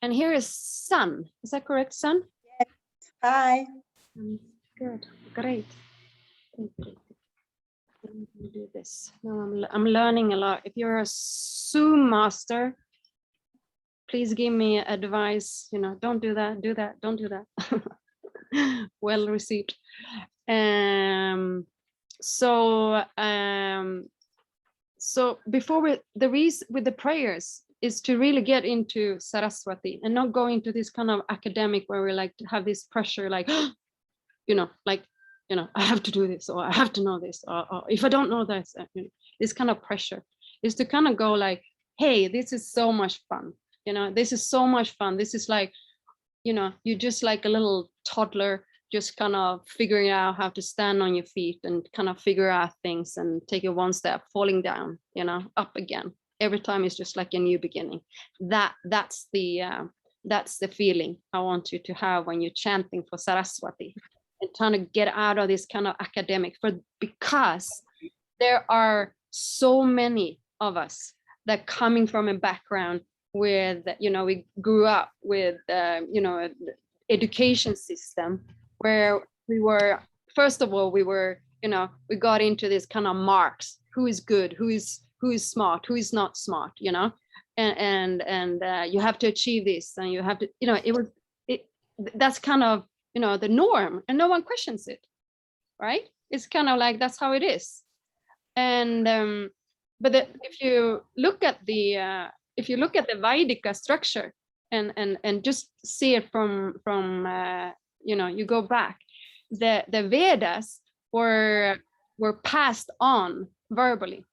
And here is sun. Is that correct, sun? Yes. Hi. Good. Great. Let me do this. Now I'm learning a lot. If you're a Zoom master, please give me advice. You know, don't do that. Do that. Don't do that. Well received. So before the reason with the prayers is to really get into Saraswati and not go into this kind of academic where we like to have this pressure, like, I have to do this, or I have to know this, or if I don't know this, this kind of pressure is to kind of go like, hey, this is so much fun. This is so much fun. This is like, you're just like a little toddler, just kind of figuring out how to stand on your feet and kind of figure out things and take it one step, falling down, up again. Every time is just like a new beginning. That's the feeling I want you to have when you're chanting for Saraswati and trying to get out of this kind of academic, because there are so many of us that coming from a background with, we grew up with, education system where we were, first of all, we got into this kind of marks, who is good, who is smart, who is not smart, and you have to achieve this, and you have to, that's kind of, the norm, and no one questions it, right? It's kind of like, that's how it is. And but if you look at the Vaidika structure and just see it from you go back, the Vedas were passed on verbally,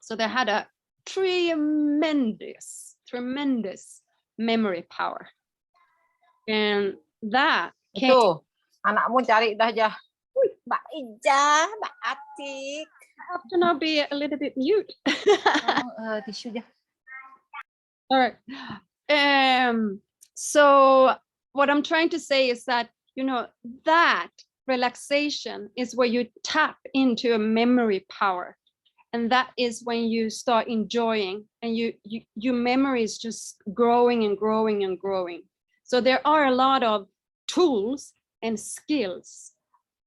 so they had a tremendous memory power, and that came. Itu anakmu cari dah jah. Mbak Ija, Mbak Atik. I have to now be a little bit mute. Tisu jah. All right. So what I'm trying to say is that, that relaxation is where you tap into a memory power. And that is when you start enjoying, and your memory is just growing and growing and growing. So there are a lot of tools and skills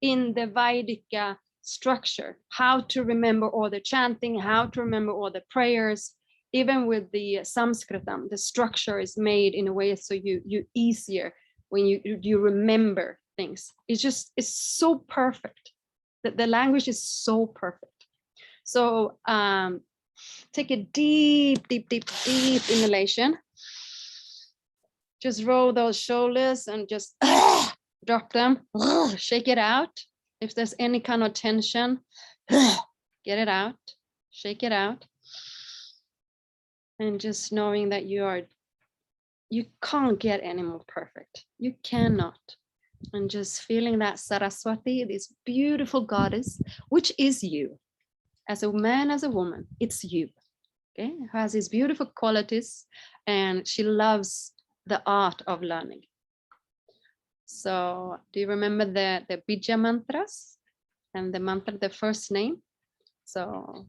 in the Vaidika structure, how to remember all the chanting, how to remember all the prayers. Even with the Sanskritam, the structure is made in a way so you easier when you remember things. It's so perfect. The language is so perfect. So take a deep inhalation. Just roll those shoulders and just drop them. Shake it out. If there's any kind of tension, get it out. Shake it out. And just knowing that you can't get any more perfect. You cannot. And just feeling that Saraswati, this beautiful goddess, which is you. As a man, as a woman, it's you. Okay, has these beautiful qualities, and she loves the art of learning. So do you remember the Bija mantras and the mantra, the first name? So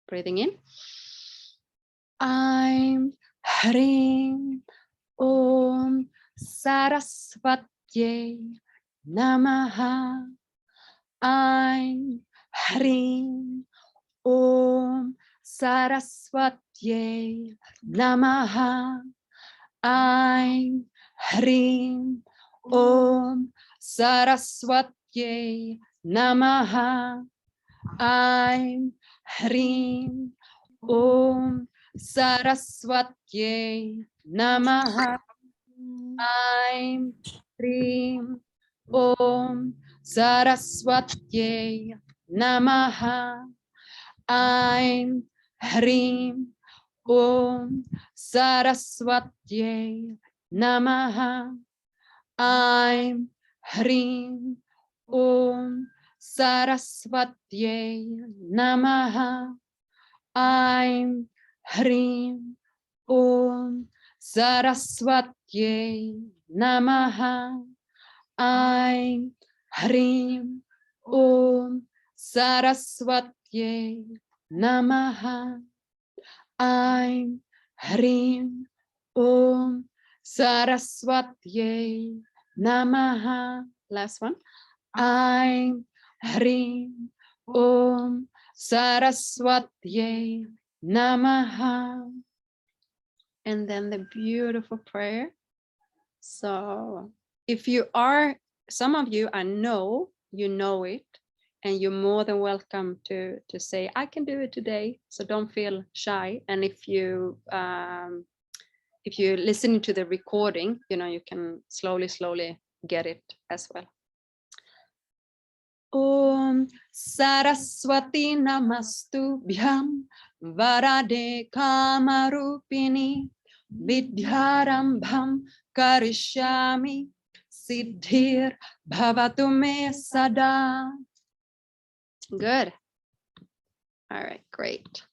breathing in. I'm Hrim Om Sarasvatye Namaha. I'm Hrim Om Sarasvatye Namaha. I'm Hrim Om Sarasvatye Namaha. I'm Hrim Om Sarasvatye Namaha. I'm Hrim Om Sarasvatye Namaha. I'm Hrim Om Sarasvatye Namaha. I'm Hrim Om Sarasvatye Namaha. I'm Hrim Om Sarasvatye Namaha. I'm Hrim Om Sarasvatye Namaha. I'm Hrim Om Saraswatye Namaha. Last one. Aim Hrim Om Saraswatye Namaha. And then the beautiful prayer. So if you are, some of you, I know you know it, and you're more than welcome to say, I can do it today. So don't feel shy. And if you're listening to the recording, you can slowly get it as well. Om Saraswati Namastu Bhyam Varade Kamarupini Vidyarambham Karishyami Siddhir Bhavatu Me Sada. Good. All right, great.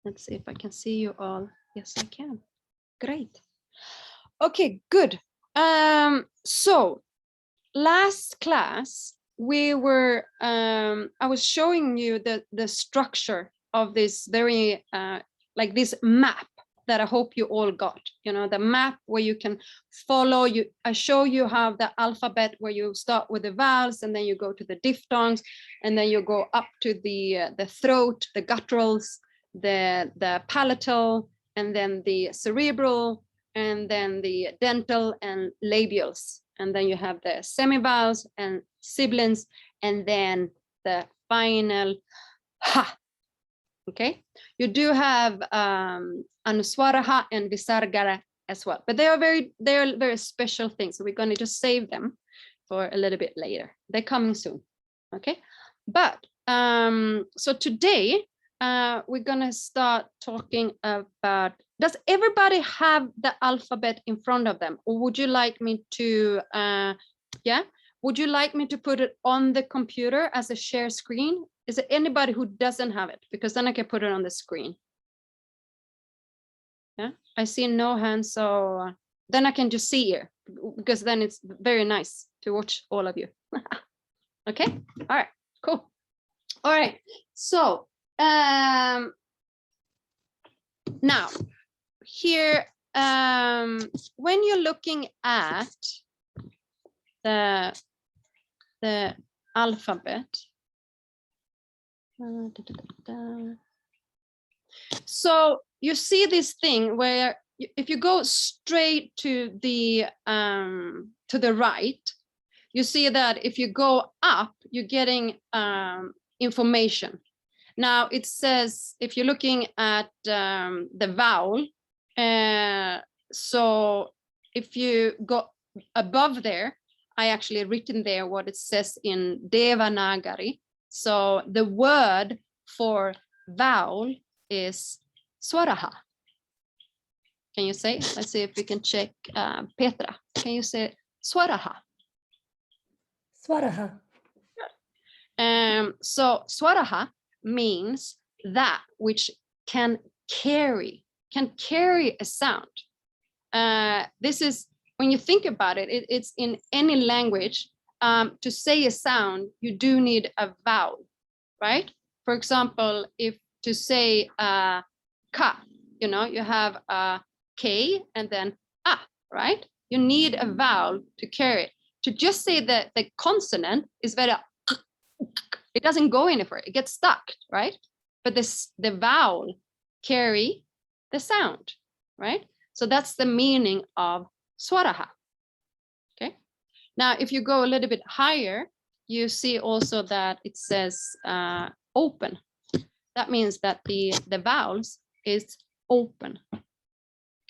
Let's see if I can see you all. Yes, I can. Great. Okay, good. So last class we were I was showing you the structure of this very like this map that I hope you all got, the map where you can follow. I show you how the alphabet, where you start with the vowels and then you go to the diphthongs and then you go up to the throat, the gutturals, the palatal, and then the cerebral, and then the dental and labials. And then you have the semivowels and sibilants, and then the final ha. Okay, you do have anuswaraha and visarga as well, but they're very special things. So we're going to just save them for a little bit later. They're coming soon. Okay, but so today we're going to start talking about, does everybody have the alphabet in front of them, or would you like me to would you like me to put it on the computer as a share screen? Is there anybody who doesn't have it? Because then I can put it on the screen. Yeah, I see no hands, so then I can just see here, because then it's very nice to watch all of you. Okay, all right, cool. All right, so now here, when you're looking at the alphabet, so you see this thing where if you go straight to the right, you see that if you go up, you're getting information. Now it says, if you're looking at the vowel, so if you go above there, I actually written there what it says in Devanagari. So the word for vowel is swaraha. Can you say? Let's see if we can check. Petra, can you say swaraha? Swaraha. So swaraha means that which can carry a sound. This is, when you think about it, it's in any language. To say a sound, you do need a vowel, right? For example, if to say ka, you have a K and then a, right? You need a vowel to carry it. To just say that the consonant is very, it doesn't go anywhere, it gets stuck, right? But the vowel carry the sound, right? So that's the meaning of swaraha. Okay. Now, if you go a little bit higher, you see also that it says open. That means that the vowels is open.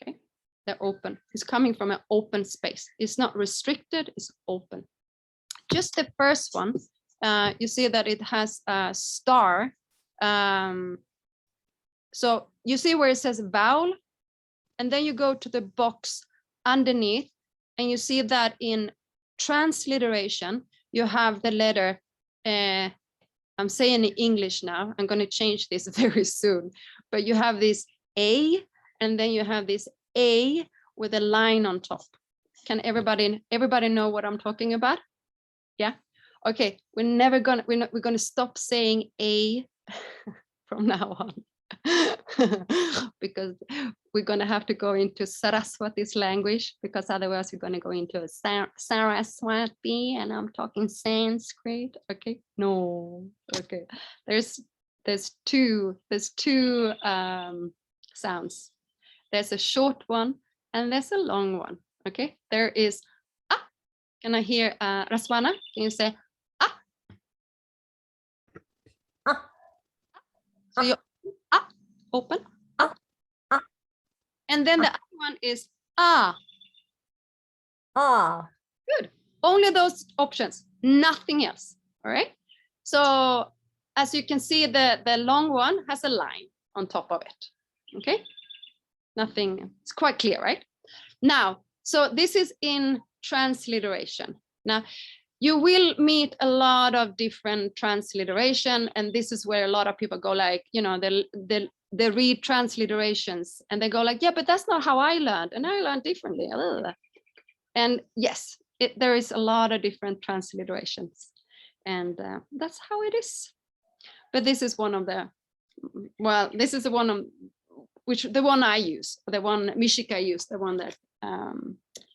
Okay, they're open. It's coming from an open space. It's not restricted, it's open. Just the first one, you see that it has a star. So you see where it says vowel, and then you go to the box underneath, and you see that in transliteration, you have the letter, I'm saying in English now, I'm going to change this very soon, but you have this A, and then you have this A with a line on top. Can everybody know what I'm talking about? Yeah. Okay. We're going to stop saying A from now on, because we're going to have to go into Saraswati's language, because otherwise we're going to go into a Saraswati, and I'm talking Sanskrit. Okay, no, okay. There's two sounds. There's a short one and there's a long one. Okay, there is ah. Can I hear Raswana? Can you say ah? Ah. So you ah, open. Ah. Ah. And then the other one is ah. Ah. Good. Only those options, nothing else. All right. So as you can see, the long one has a line on top of it. Okay. Nothing. It's quite clear, right? Now, so this is in transliteration. Now, you will meet a lot of different transliteration, and this is where a lot of people go like, you know, they read transliterations and they go like, yeah, but that's not how I learned, and I learned differently. And yes, there is a lot of different transliterations, and that's how it is. But this is one of the, well, this is the one of the one I use, the one Mishika used, the one that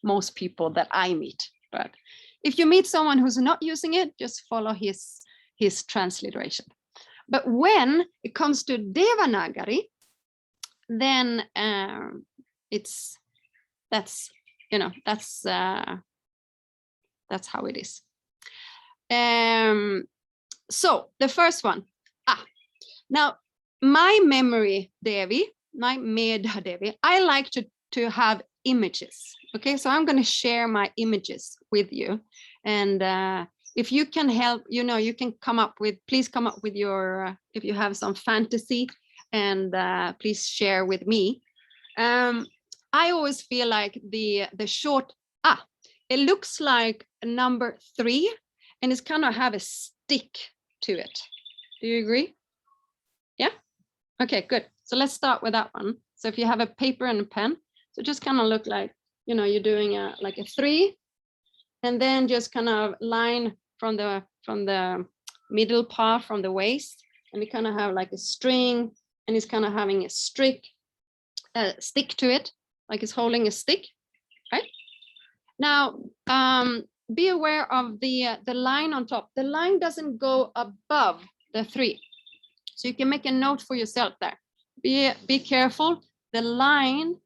most people that I meet. But if you meet someone who's not using it, just follow his transliteration. But when it comes to Devanagari, then that's how it is. So the first one, now my memory Devi, my Medha Devi, I like to have images. Okay, so I'm going to share my images with you, and if you can help, you know, you can please come up with your if you have some fantasy, and please share with me. I always feel like the short it looks like a number 3, and it's kind of have a stick to it. Do you agree? Yeah. Okay, good. So let's start with that one. So if you have a paper and a pen, so just kind of look like, you know, you're doing like a 3, and then just kind of line from the middle part, from the waist, and you kind of have like a string, and it's kind of having a stick to it, like it's holding a stick, right? Now, be aware of the line on top. The line doesn't go above the 3, so you can make a note for yourself there. Be careful. The line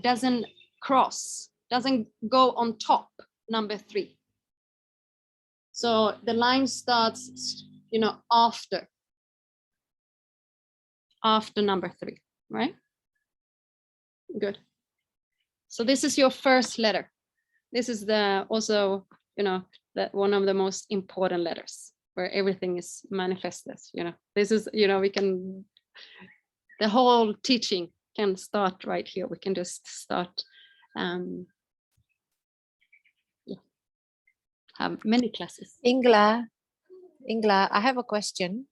doesn't go on top number 3. So the line starts, you know, after number 3, right? Good. So this is your first letter. This is also, you know, that one of the most important letters where everything is manifested. You know, this is, you know, the whole teaching can start right here. We can just start have many classes. Ingla, I have a question.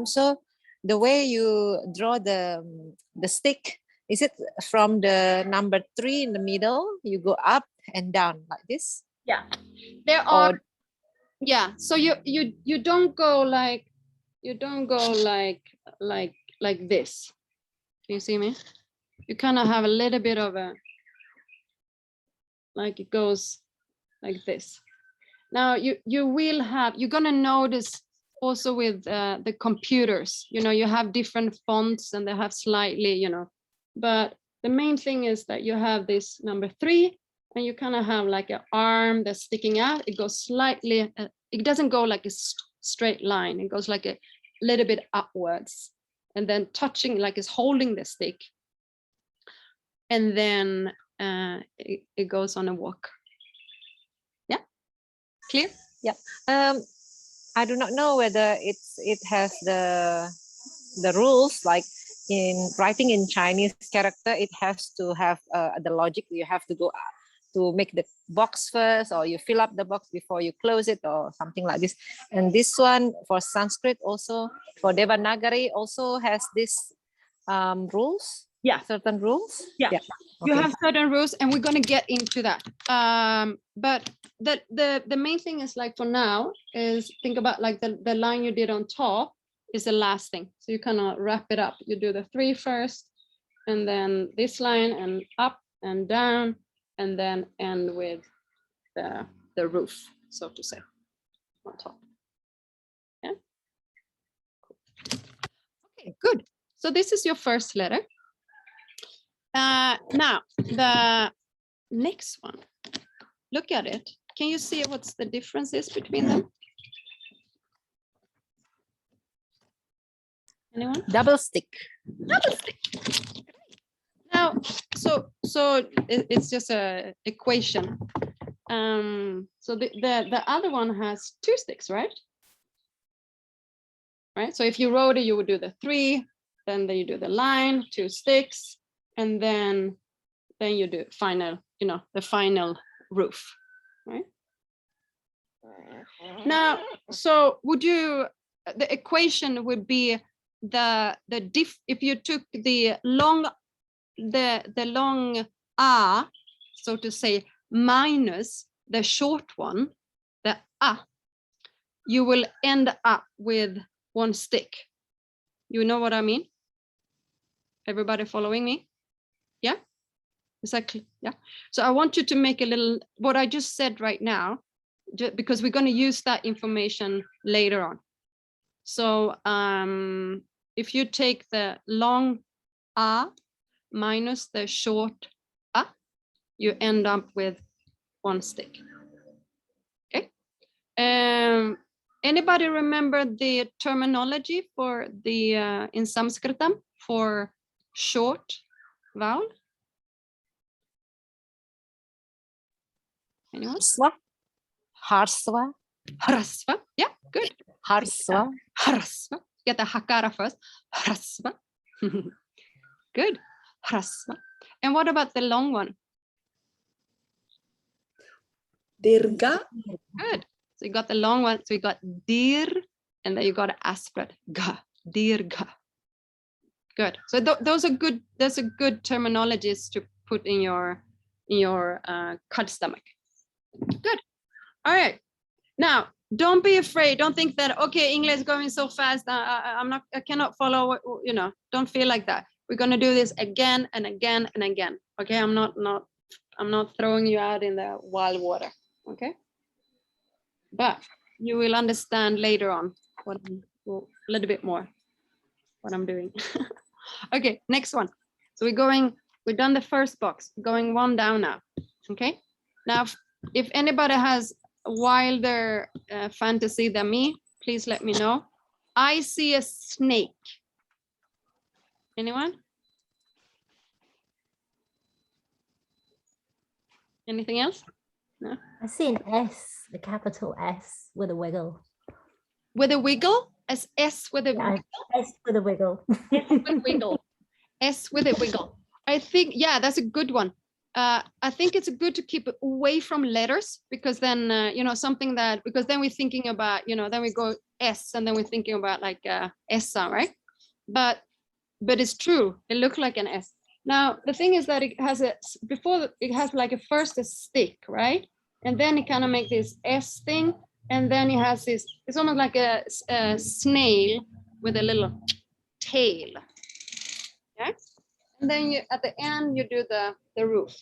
So the way you draw the stick, is it from the number 3 in the middle? You go up and down like this? Yeah, there are. Yeah, so you don't go like like this. Can you see me? You kind of have a little bit of a, like it goes like this. Now you're gonna notice also with the computers, you know, you have different fonts and they have slightly, you know, but the main thing is that you have this number 3, and you kind of have like an arm that's sticking out. It goes slightly, it doesn't go like a straight line. It goes like a little bit upwards, and then touching, like it's holding the stick, and then it goes on a walk. Yeah, clear? Yeah. I do not know whether it has the rules, like in writing in Chinese character, it has to have the logic. You have to go to make the box first, or you fill up the box before you close it, or something like this. And this one for Sanskrit also, for Devanagari also has this rules. Yeah, certain rules. Yeah. Okay. You have certain rules, and we're going to get into that. But the main thing is, like, for now is think about like the line you did on top is the last thing. So you kind of wrap it up. You do the 3 first, and then this line and up and down, and then end with the roof, so to say, on top. Yeah. Cool. Okay, good. So this is your first letter. Now the next one. Look at it. Can you see what's the differences between them? Anyone? Double stick. Double stick. Now, so it's just a equation. So the other one has 2 sticks, right? Right. So if you wrote it, you would do the 3, then you do the line, 2 sticks, and then you do final, the final roof, right? Now, so the equation would be if you took the long a, so to say, minus the short one, the a, you will end up with 1 stick. You know what I mean? Everybody following me? Yeah? Exactly. Yeah. So I want you to make a little, what I just said right now, because we're going to use that information later on. So if you take the long a minus the short a, you end up with 1 stick. Okay. Anybody remember the terminology for the in Sanskritam for short vowel? Anyone? Harsva. Hrasva. Yeah, good. Harsva. Hrasva. Get the hakara first. Hrasva. Good. Hrasva. And what about the long one? Dirga. Good. So you got the long one. So you got dir, and then you got aspirate. Ga. Dirga. Good. So those are good. Those are good terminologies to put in your cut stomach. Good. All right. Now, don't be afraid. Don't think that, okay, English is going so fast. I cannot follow, don't feel like that. We're going to do this again and again and again. Okay. I'm not throwing you out in the wild water. Okay. But you will understand later on a little bit more what I'm doing. Okay. Next one. So we've done the first box, going 1 down now. Okay. Now, if anybody has wilder fantasy than me, please let me know. I see a snake. Anyone? Anything else? No. I see an S, a capital S with a wiggle. With a wiggle? S with a Yeah, S with a wiggle. S with a wiggle. S with a wiggle. I think, yeah, that's a good one. I think it's good to keep it away from letters, because then, something that, because then we're thinking about, then we go S, and then we're thinking about like S sound, right? But it's true. It looked like an S. Now, the thing is that it has it has like first a stick, right? And then it kind of make this S thing. And then it has this, it's almost like a snail with a little tail. Yeah. And then at the end, you do the roof.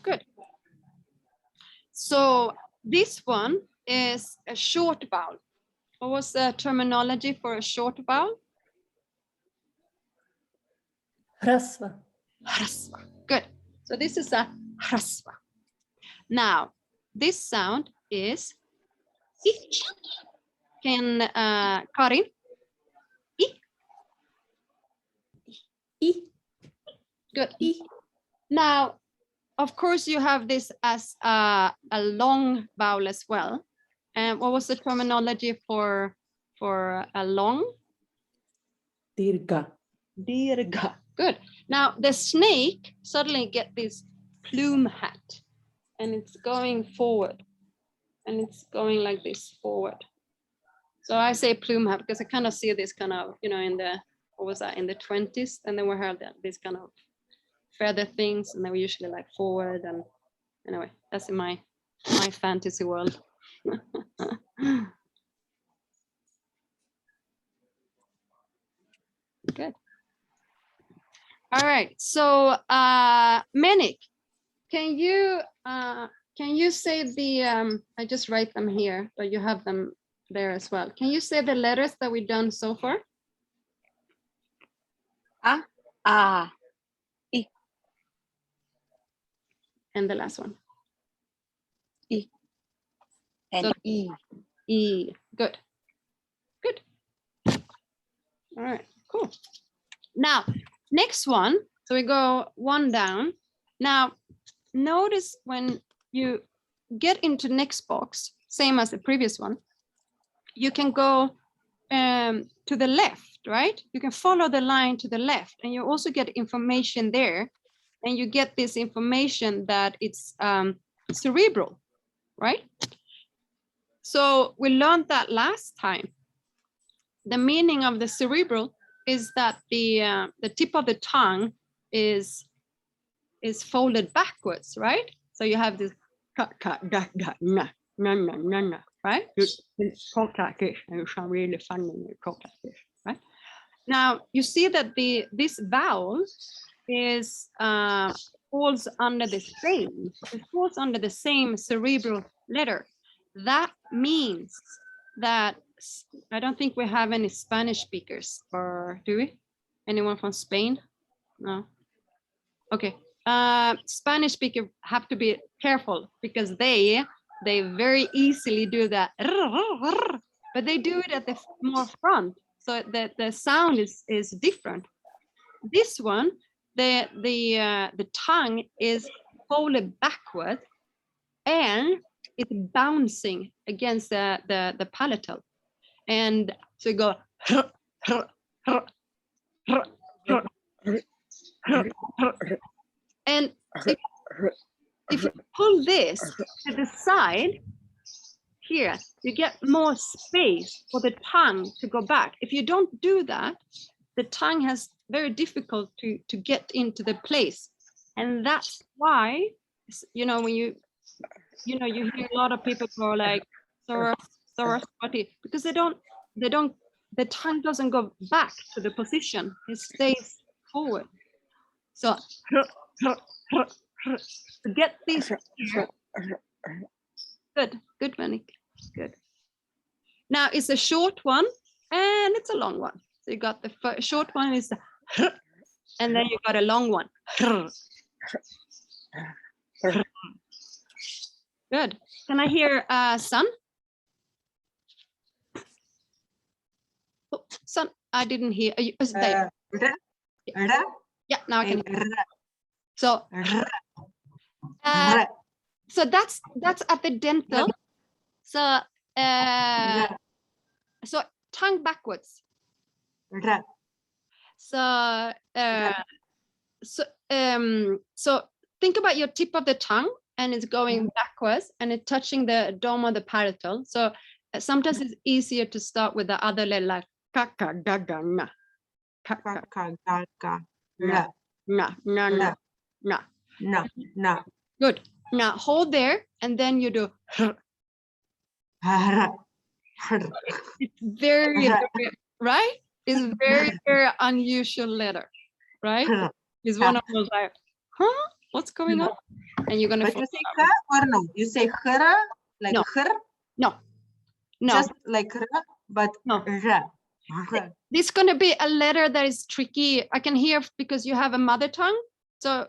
Good. So this one is a short vowel. What was the terminology for a short vowel? Hrasva. Hrasva. Good. So this is a hrasva. Now, this sound is I. Can Karin? I. I. Good. I. Now, of course, you have this as a long vowel as well. And what was the terminology for a long? Dirga. Dirga. Good. Now the snake suddenly get this plume hat, and it's going forward, and it's going like this forward. So I say plume hat because I kind of see this kind of, in the, what was that, in the 20s, and then we had this kind of feather things, and they were usually like forward. And anyway, that's in my fantasy world. Good. All right. So, Manik, can you say the I just write them here, but you have them there as well. Can you say the letters that we've done so far? A, A, And the last one. and So- E. E. Good. Good. All right, cool. Now, next one. So we go one down. Now, notice when you get into next box, same as the previous one, you can go to the left, right? You can follow the line to the left, and you also get information there. And you get this information that it's cerebral, right? So we learned that last time. The meaning of the cerebral is that the tip of the tongue is folded backwards, right? So you have this right? You talk like this, and you sound really funny when you talk like this, right? Now you see that this vowel is falls under the same. It falls under the same cerebral letter. That means that I don't think we have any Spanish speakers, or do we? Anyone from Spain? No. Okay. Spanish speakers have to be careful because they very easily do that, but they do it at the more front, so the sound is different. This one, the tongue is folded backward, and it's bouncing against the palatal, and so you go. And if you pull this to the side here, you get more space for the tongue to go back. If you don't do that, the tongue has very difficult to get into the place. And that's why, you know, when you hear a lot of people go like, because the tongue doesn't go back to the position, it stays forward. So to get this here. Good, Manik. Good. Now it's a short one and it's a long one. So you got the short one is the and then you got a long one. Good. Can I hear Sun? Oh, Sun, I didn't hear. There. Yeah, now I can hear. So so that's at the dental. So so tongue backwards. So so think about your tip of the tongue, and it's going backwards, and it's touching the dome of the palatal. So sometimes it's easier to start with the other letter, like kaka gaga na. Na. Good. Now hold there, and then you do. It's very right. It's very unusual letter, right? It's one of those like, huh? What's going on? And you're gonna. But you say ka or no? You say hra like No. her? No. Just like ra, but No. ra. This is gonna be a letter that is tricky. I can hear because you have a mother tongue, so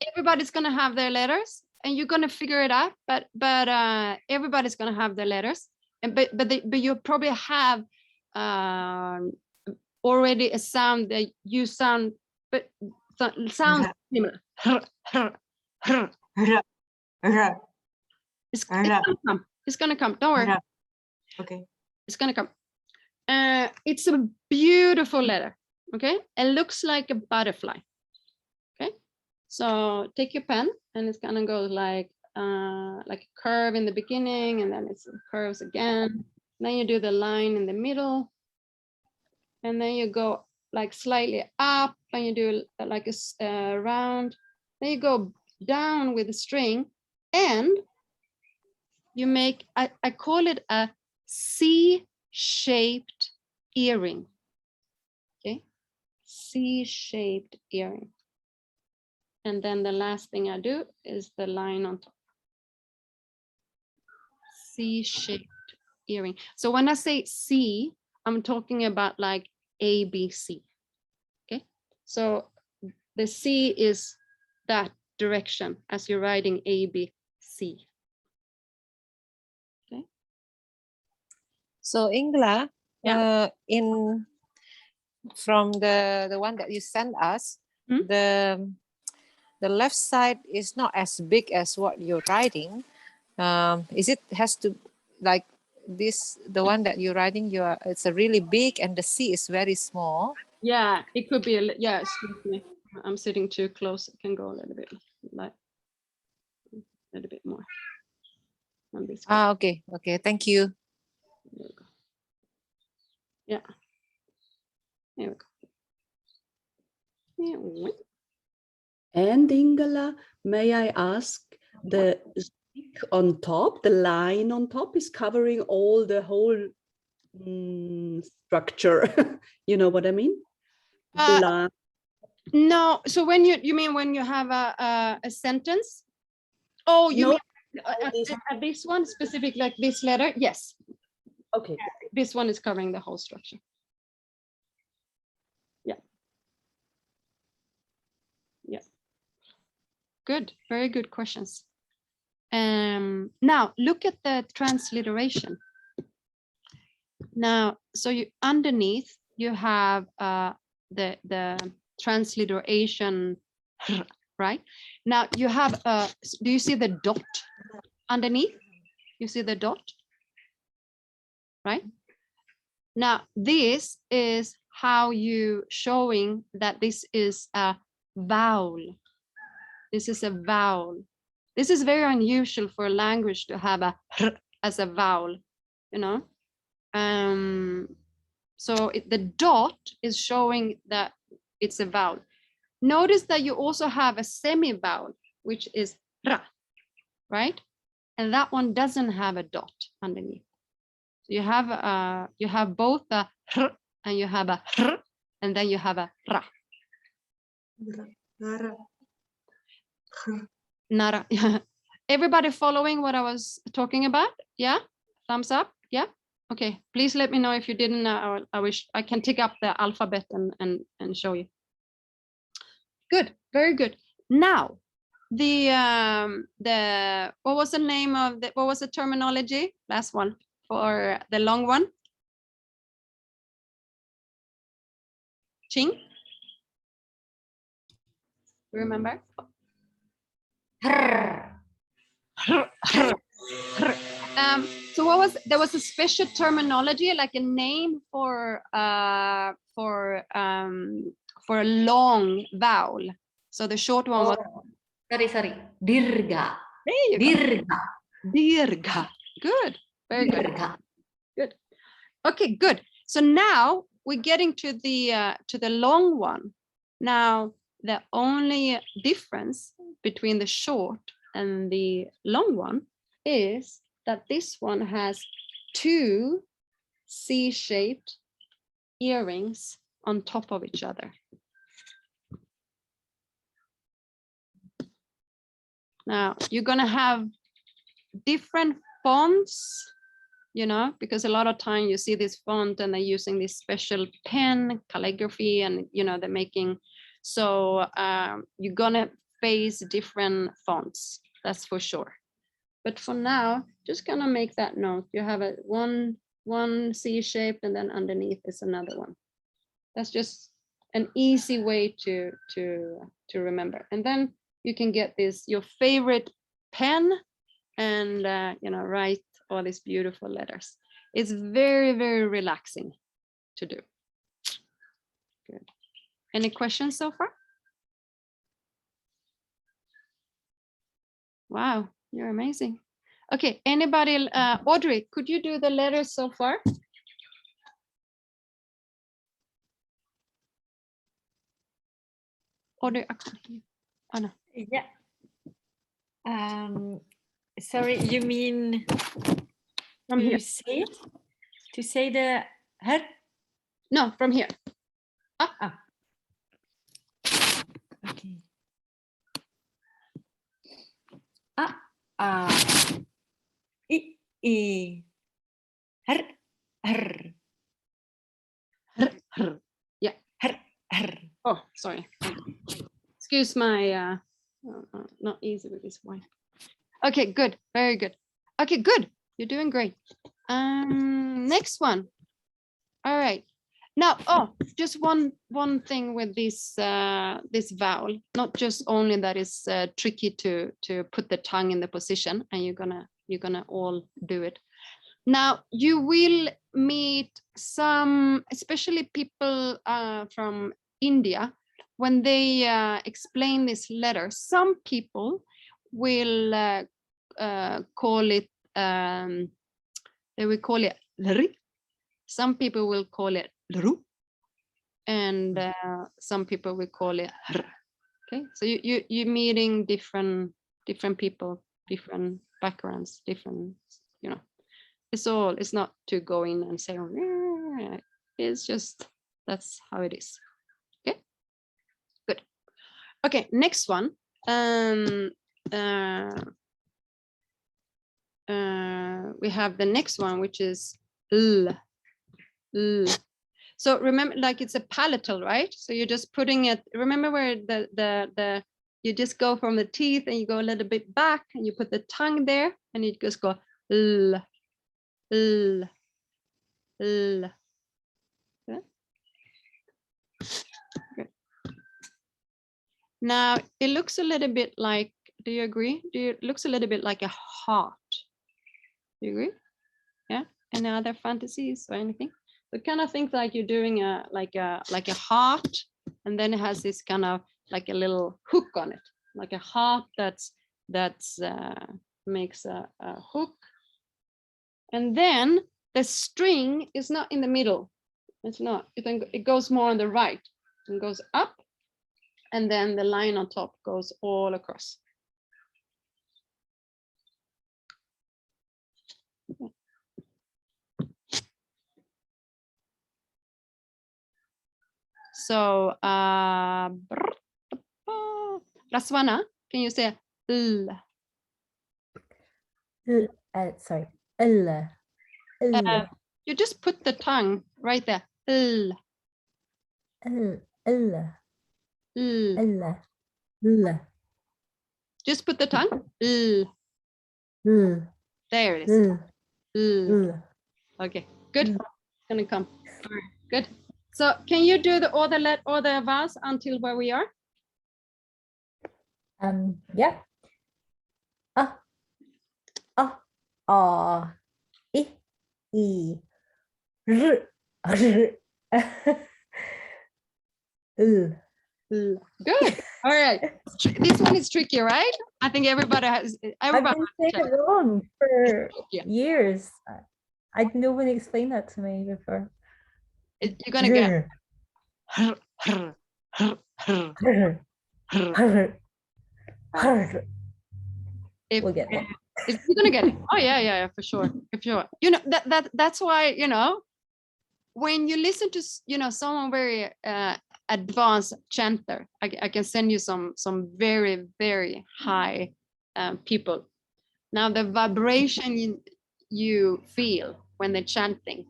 everybody's gonna have their letters, and you're gonna figure it out. But everybody's gonna have their letters, and but you probably have already a sound that you sound, but sounds similar. Ra. It's gonna come. It's gonna come. Don't worry. Ra. Okay. It's gonna come. It's a beautiful letter. Okay, it looks like a butterfly. Okay, so take your pen, and it's gonna go like a curve in the beginning, and then it curves again. Then you do the line in the middle, and then you go like slightly up, and you do like a round. Then you go down with the string, and you make, I call it a C-shaped earring. Okay, C-shaped earring. And then the last thing I do is the line on top. C-shaped earring. So when I say C, I'm talking about like A, B, C. Okay, so the C is that direction as you're writing A, B, C. Okay. So Ingla, Yeah. in from the one that you sent us, Hmm? the left side is not as big as what you're writing. Is it has to like this, the one that you're writing, it's a really big and the C is very small. Yeah, it could be, yeah, excuse me. I'm sitting too close. It can go a little bit like a little bit more on this. Okay. Okay. Thank you. There we go. Yeah. There we go. Here we go. And Ingela, may I ask, the stick on top, the line on top is covering all the whole structure. You know what I mean? No, so when you mean when you have a sentence? Oh, you No, mean at this one specific, like this letter? Yes, okay. this one is covering the whole structure. Yeah. Yeah. Good, very good questions. Now look at the transliteration. Now, so you underneath you have the transliteration, right? Now you have do you see the dot underneath? You see the dot, right? Now this is how you showing that this is a vowel. This is a vowel. This is very unusual for a language to have a r as a vowel, you know. So the dot is showing that it's a vowel. Notice that you also have a semi-vowel, which is ra, right? And that one doesn't have a dot underneath. So you have both a r and you have a r, and then you have a ra. Nara. Everybody following what I was talking about? Yeah, thumbs up. Yeah. Okay, please let me know if you didn't. I wish I can take up the alphabet and show you. Good, very good. Now, what was the name of what was the terminology? Last one for the long one. Ching. Remember? So there was a special terminology, like a name for a long vowel. So the short one was Sorry. Dirga. there you go. Dirga. Dirga. Good. Very good. Dirga. Good. Okay, good. So now we're getting to the long one. Now the only difference between the short and the long one is that this one has two C-shaped earrings on top of each other. Now you're gonna have different fonts, you know, because a lot of time you see this font and they're using this special pen calligraphy, and you know they're making, so you're gonna face different fonts, that's for sure. But for now, just gonna make that note. You have a one C shape, and then underneath is another one. That's just an easy way to remember. And then you can get this your favorite pen and you know, write all these beautiful letters. It's very, very relaxing to do. Good. Any questions so far? Wow, you're amazing. Okay, anybody, Audrey, could you do the letters so far? Audrey, I can't hear you. Oh, no. Yeah. Sorry, you mean From to here. say it? To say the her? No, from here. Okay. I, her, her, Yeah. her, her. Oh, sorry. Excuse my not easy with this one. Okay, good. Very good. Okay, good. You're doing great. Next one. All right. Now, just one thing with this this vowel, not just only that it's tricky to put the tongue in the position, and you're gonna all do it. Now you will meet some, especially people from India, when they explain this letter. Some people will call it. They will call it lri. Some people will call it lru, and some people will call it hr. Okay, so you're meeting different people, different backgrounds, different, you know. It's not to go in and say, it's just, that's how it is. Okay, good. Okay, next one. We have the next one, which is l. So remember, like, it's a palatal, right? So you're just putting it, remember where the you just go from the teeth and you go a little bit back and you put the tongue there and you just go l, l, l. Yeah. Okay. Now it looks a little bit like, do you agree? It looks a little bit like a heart. Do you agree? Yeah. Any other fantasies or anything? So kind of think like you're doing a like a heart, and then it has this kind of like a little hook on it, like a heart that's makes a hook, and then the string is not in the middle. It's not. It goes more on the right and goes up, and then the line on top goes all across. So Raswana, can you say l? Sorry. L. You just put the tongue right there. L. L. L. L. L. L. Just put the tongue. L. L. There it is. L. L. Okay, good. It's gonna come. All right, good. So can you do all the vowels until where we are? Yeah. Ah. I. R. L. Good. All right. This one is tricky, right? I think everybody has. I've been saying it wrong for years. No one explained that to me before. You're gonna get. We'll get it. You're gonna get it. Oh yeah, for sure. You know that's why, you know, when you listen to, you know, someone very advanced chanter, I can send you some very, very high people. Now the vibration you feel when they're chanting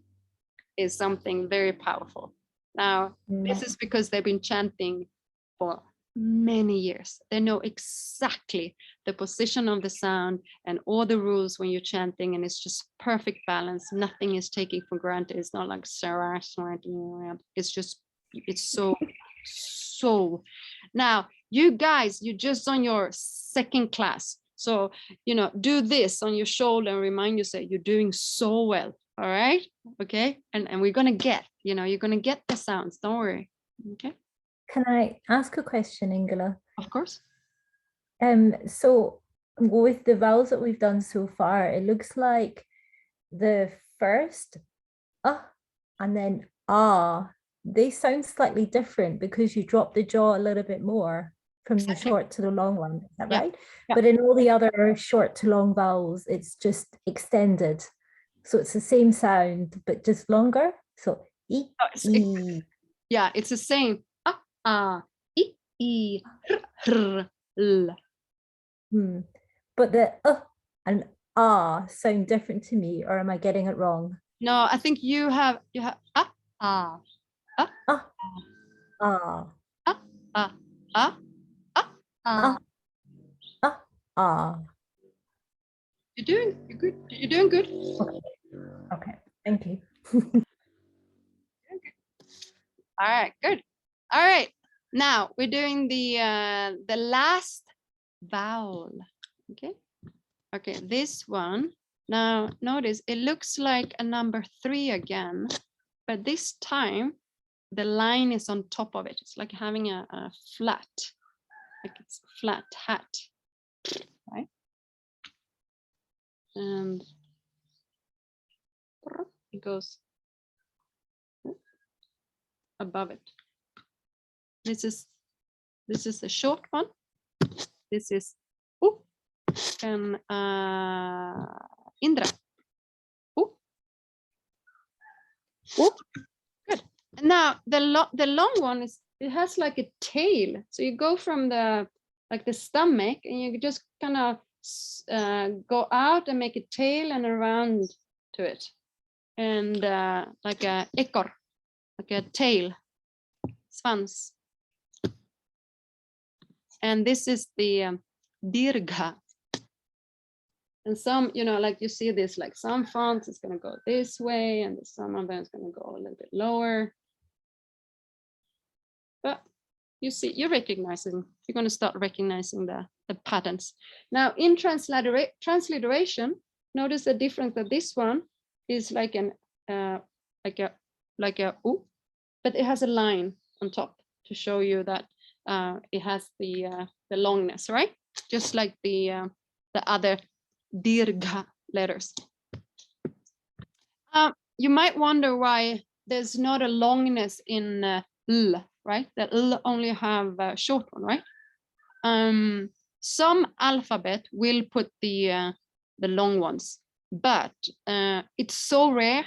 is something very powerful. Now this is because they've been chanting for many years. They know exactly the position of the sound and all the rules when you're chanting, and it's just perfect balance. Nothing is taken for granted. It's not like Sarah. It's just, it's so. Now you guys, you're just on your second class, so you know, do this on your shoulder and remind yourself you're doing so well. All right, okay, and we're gonna get, you know, you're gonna get the sounds, don't worry. Okay, can I ask a question, Ingela? Of course. So with the vowels that we've done so far, it looks like the first and then they sound slightly different because you drop the jaw a little bit more. from the Exactly. short to the long one. Is that Yeah. right? Yeah. But in all the other short to long vowels, it's just extended. So it's the same sound, but just longer. So e, Oh, it's- e. Yeah, it's the same. I, r, l. But the and ah sound different to me, or am I getting it wrong? No, I think you have ah, Ah, ah, ah. ah, ah. You're good. You're doing good. Okay, thank you. All right, good. All right, now we're doing the last vowel. Okay, okay, this one. Now notice it looks like a number 3 again, but this time the line is on top of it. It's like having a flat, like it's a flat hat, right? And it goes above it. This is a short one. This is and Indra. Good. And now the long one is, it has like a tail. So you go from the stomach and you just kind of go out and make a tail and around to it. And like a ekor, like a tail, svans. And this is the dirgha. And some, like you see this, like some fonts is going to go this way and some of them is going to go a little bit lower. But you see, you're going to start recognizing the patterns. Now in transliteration, notice the difference that this one is like an like a u, but it has a line on top to show you that it has the longness, right? Just like the other dirgha letters. You might wonder why there's not a longness in l, right? That l only have a short one, right? Some alphabet will put the long ones, but it's so rare.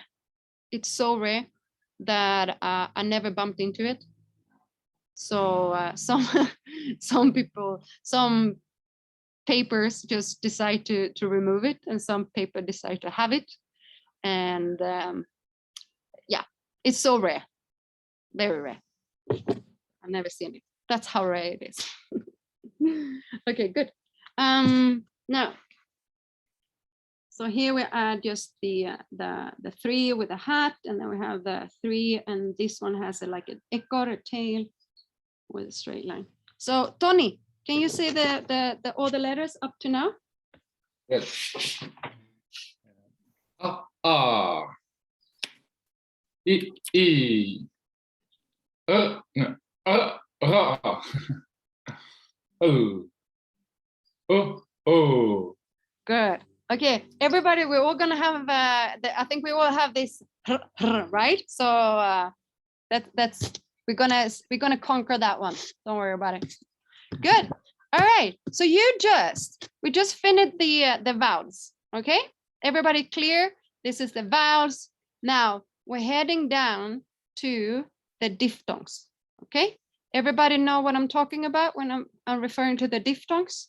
It's so rare that I never bumped into it. So some people, some papers just decide to remove it, and some paper decide to have it. And yeah, it's so rare, very rare. I've never seen it. That's how rare it is. Okay, good. Now, so here we add just the 3 with a hat, and then we have the 3, and this one has like an ekor, a tail with a straight line. So Tony, can you say all the letters up to now? Yes. Good. Okay, everybody, we're all gonna have I think we all have this right. So that's we're gonna conquer that one. Don't worry about it. Good. All right. So we just finished the vowels. Okay, everybody clear? This is the vowels. Now we're heading down to the diphthongs. Okay, everybody know what I'm talking about when I'm referring to the diphthongs?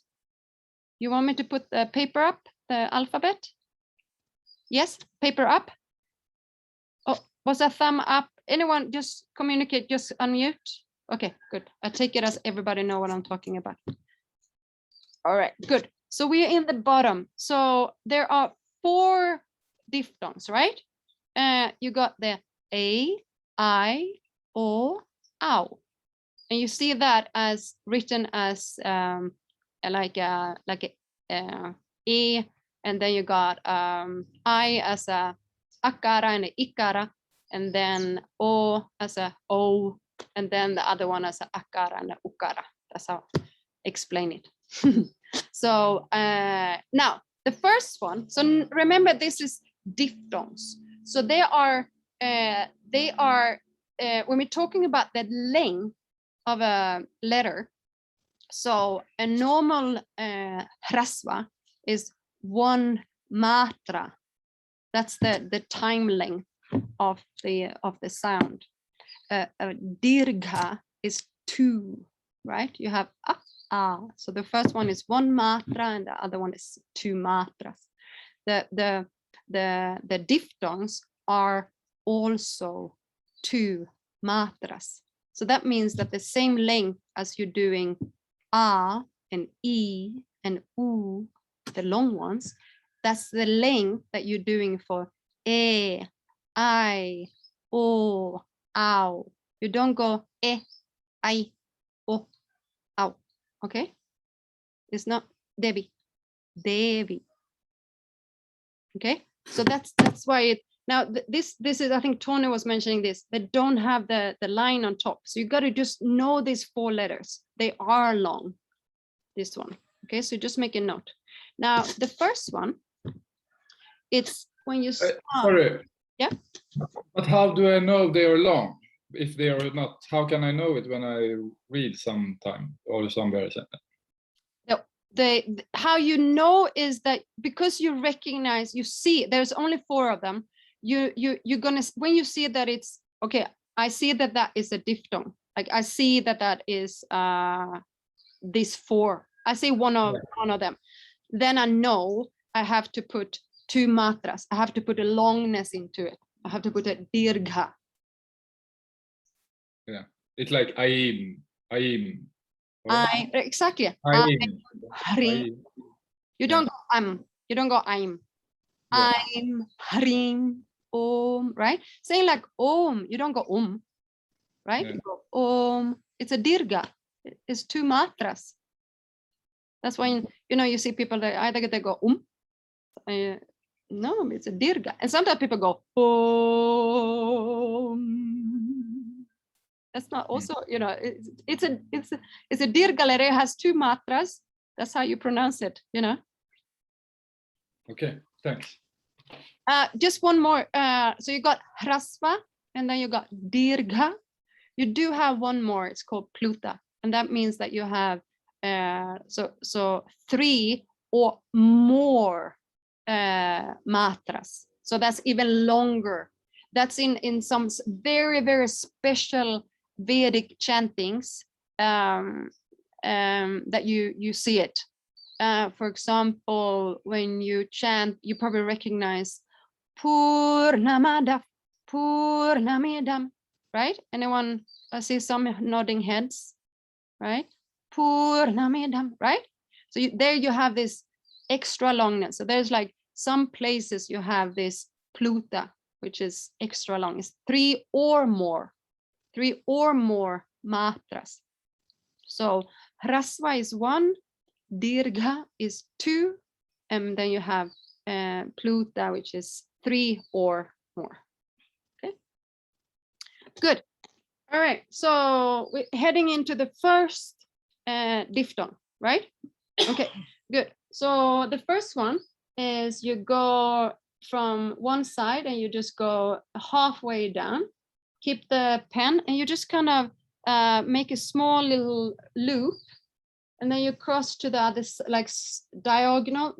You want me to put the paper up, the alphabet? Yes, paper up. Oh, was a thumb up? Anyone just communicate, just unmute? Okay, good. I take it as everybody know what I'm talking about. All right, good. So we're in the bottom. So there are 4 diphthongs, right? You got the A, I, O, ow. And you see that as written as like a E, and then you got I as a akara and a ikara, and then O as a O, and then the other one as a akara and a ukara. That's how I explain it. So now the first one, so remember this is diphthongs. So they are when we're talking about the length of a letter, So a normal hrasva is 1 matra. That's the time length of the sound. A dirgha is 2, right? You have so the first one is 1 matra and the other one is 2 matras. The diphthongs are also 2 matras. So that means that the same length as you're doing a and e and u, the long ones, that's the length that you're doing for e, I, o, ow. You don't go I, o, ow. Okay? It's not Debbie. Okay? So that's why it now this is, I think Tony was mentioning this, they don't have the line on top. So you got to just know these 4 letters. They are long. This one. Okay, so just make a note. Now the first one, it's when you start. Sorry. Yeah. But how do I know they are long? If they are not, how can I know it when I read sometime or somewhere? How you know is that because you recognize, you see, there's only 4 of them. You're gonna, when you see that it's okay, I see that is a diphthong. Like I see that is these 4. I see one of them. Then I know I have to put 2 matras. I have to put a longness into it. I have to put a dirgha. Yeah, it's like aim. Exactly. Aim. You don't go you don't go I'm. Yeah. I'm hring om, right? Saying like om, you don't go right? Yeah. You go om. It's a dirgha. It's 2 matras. That's why you see people that either they go no, it's a dirgha. And sometimes people go om. That's not also, it's a dirgha letter. It has 2 matras. That's how you pronounce it, Okay, thanks. Just one more. So you got hrasva and then you got dirgha. You do have one more. It's called pluta, and that means that you have so 3 or more matras. So that's even longer. That's in some very, very special Vedic chantings that you see it. For example, when you chant, you probably recognize Purnamada, Purnamidam, right? Anyone see some nodding heads, right? Purnamidam, right? So there you have this extra longness. So there's like some places you have this pluta, which is extra long. It's 3 or more matras. So hrasva is 1, dirgha is 2, and then you have pluta, which is 3 or more. Okay, good. All right, so we're heading into the first diphthong, right? Okay, good. So the first one is you go from one side and you just go halfway down. Keep the pen and you just kind of make a small little loop, and then you cross to the other, like diagonal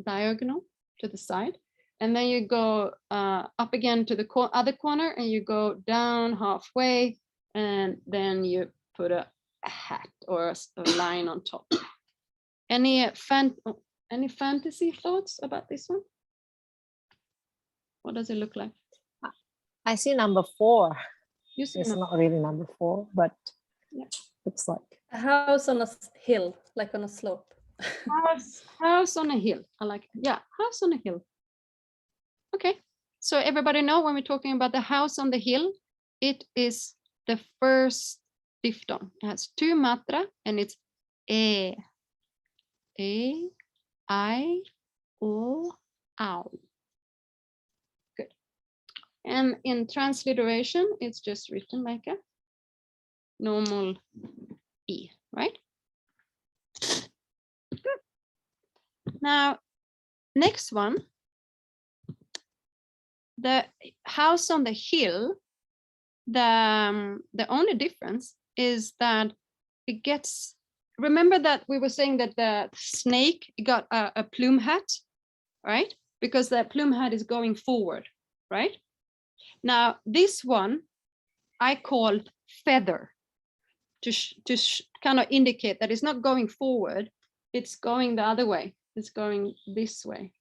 to the side, and then you go up again to the other corner, and you go down halfway, and then you put a hat or a line on top. Any fantasy thoughts about this one? What does it look like? I see number 4. You see It's number, not really number 4, but yeah. looks like A house on a hill, like on a slope. House on a hill. I like it. Yeah, house on a hill. Okay, so everybody know when we're talking about the house on the hill, it is the first diphthong. It has 2 matra and it's I, o, ow. Good. And in transliteration, it's just written like a normal E, right? Good. Now, next one, the house on the hill, the only difference is that it gets remember that we were saying that the snake got a plume hat, right? Because the plume hat is going forward, right? Now this one I call feather to kind of indicate that it's not going forward, it's going the other way. It's going this way.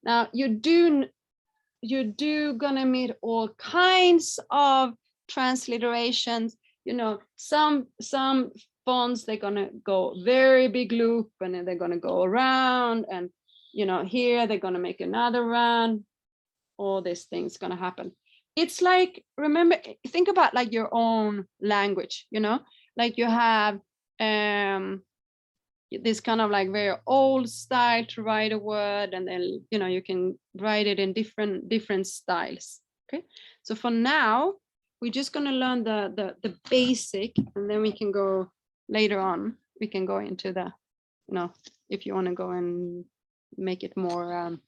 Now you do gonna meet all kinds of transliterations. You know, some fonts, they're gonna go very big loop and then they're gonna go around, and you know, here they're gonna make another round. All these things gonna happen. It's like, remember, think about like your own language, you know, like you have this kind of like very old style to write a word, and then you know you can write it in different styles. Okay, so for now we're just going to learn the basic, and then we can go later on, we can go into the, you know, if you want to go and make it more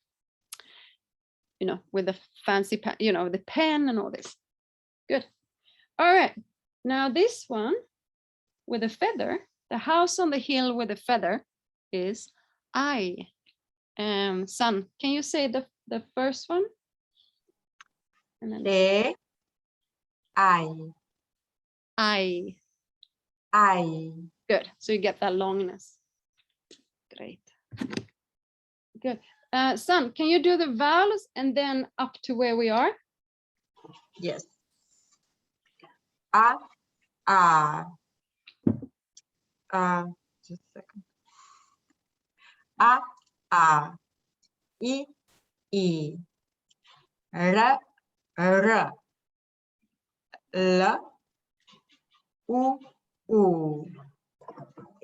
you know, with the fancy pen, you know, the pen and all this. Good. All right, now this one with a feather, the house on the hill with a feather is I. Son, can you say the first one? And then De, I. Good. So you get that longness. Great. Good. Son, can you do the vowels and then up to where we are? Yes. A. Just a second. A. I. R. L. U.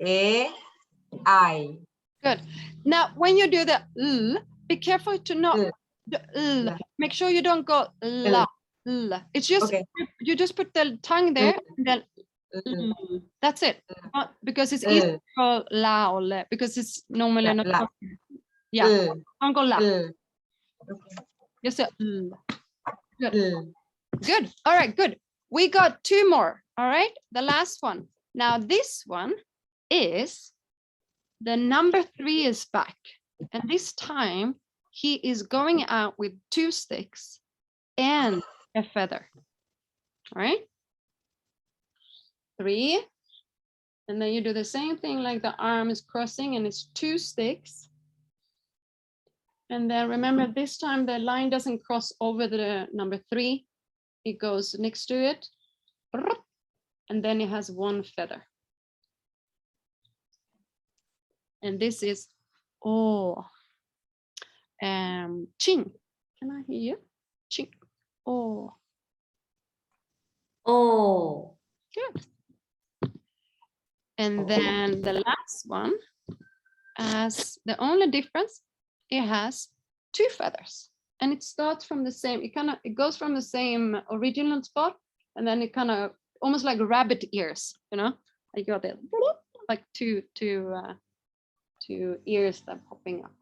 E. I. Good. Now, when you do the L, be careful to not the L. Make sure you don't go la. L. It's just, Okay. you just put the tongue there, and then L. That's it. Because it's easy to go la or le, because it's normally not. La. Yeah, don't go la. Okay. Just a L. Good. Good. All right, good. We got two more. All right, the last one. Now this one is the number 3 is back, and this time he is going out with 2 sticks and a feather. All right, 3, and then you do the same thing, like the arm is crossing and it's 2 sticks. And then remember, this time the line doesn't cross over the number 3, it goes next to it, and then it has 1 feather. And this is oh, ching. Can I hear you? Ching. Oh. Oh. Good. And then the last one, as the only difference, it has 2 feathers, and it starts from the same. It goes from the same original spot, and then it kind of almost like rabbit ears, you know. I got it like two ears that are popping up,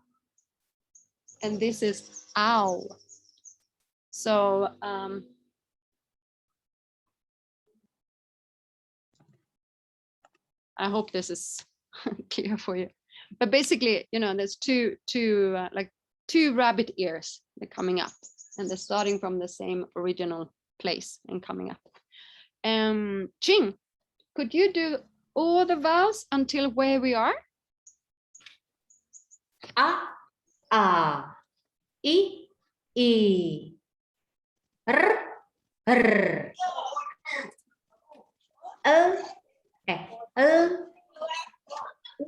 and this is owl. So I hope this is clear for you, but basically, you know, there's two rabbit ears, they're coming up, and they're starting from the same original place and coming up. Ching, could you do all the vowels until where we are? A. I. R.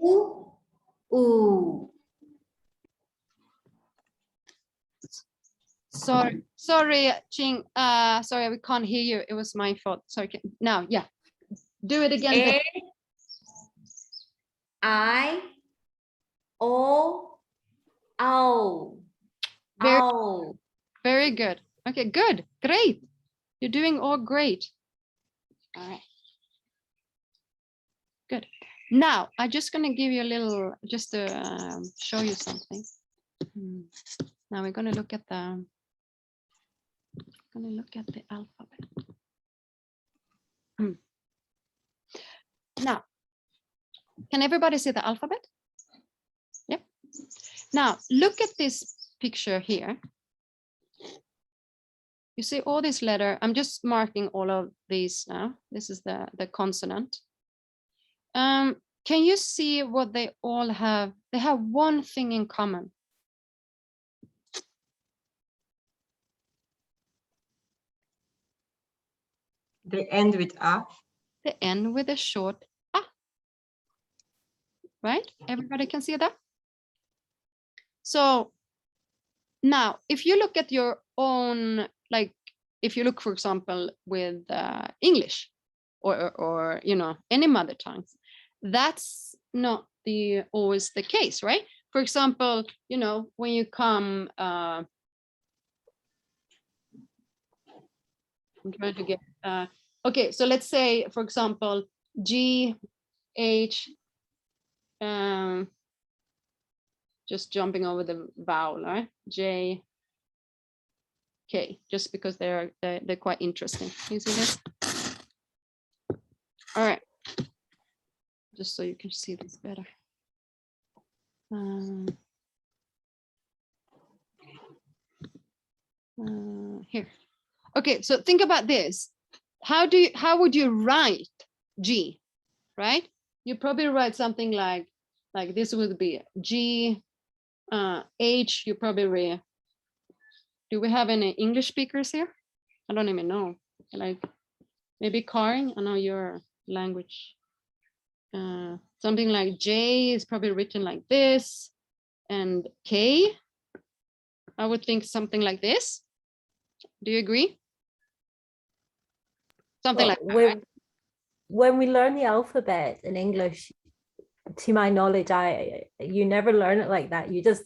U. Sorry, Ching. Sorry, we can't hear you. It was my fault. Sorry. Now, yeah, do it again. A. I. O. Ow. Very good. Okay, good. Great. You're doing all great. All right. Good. Now, I'm just going to give you a little, just to show you something. Now we're going to look at the alphabet. Now, Can everybody see the alphabet? Yep. Now look at this picture here. You see all these letters. I'm just marking all of these now. This is the consonant. Can you see what they all have? They have one thing in common. They end with A. They end with a short A. Right? Everybody can see that? So now, if you look at your own, like, if you look, for example, with English or you know, any mother tongues, that's not always the case, right? For example, you know, when you come, I'm trying to get, okay, so let's say, for example, G, H, just jumping over the vowel, right? J, K, just because they're quite interesting. You see this? All right, just so you can see this better. Here. Okay, so think about this. How would you write G, right? You probably write something like this would be G, H. You probably read. Do we have any English speakers here? I don't even know. Like maybe Karin, I know your language. Something like J is probably written like this, and K, I would think something like this. Do you agree? Something Well, like that, right? when we learn the alphabet in English, to my knowledge, you never learn it like that. You just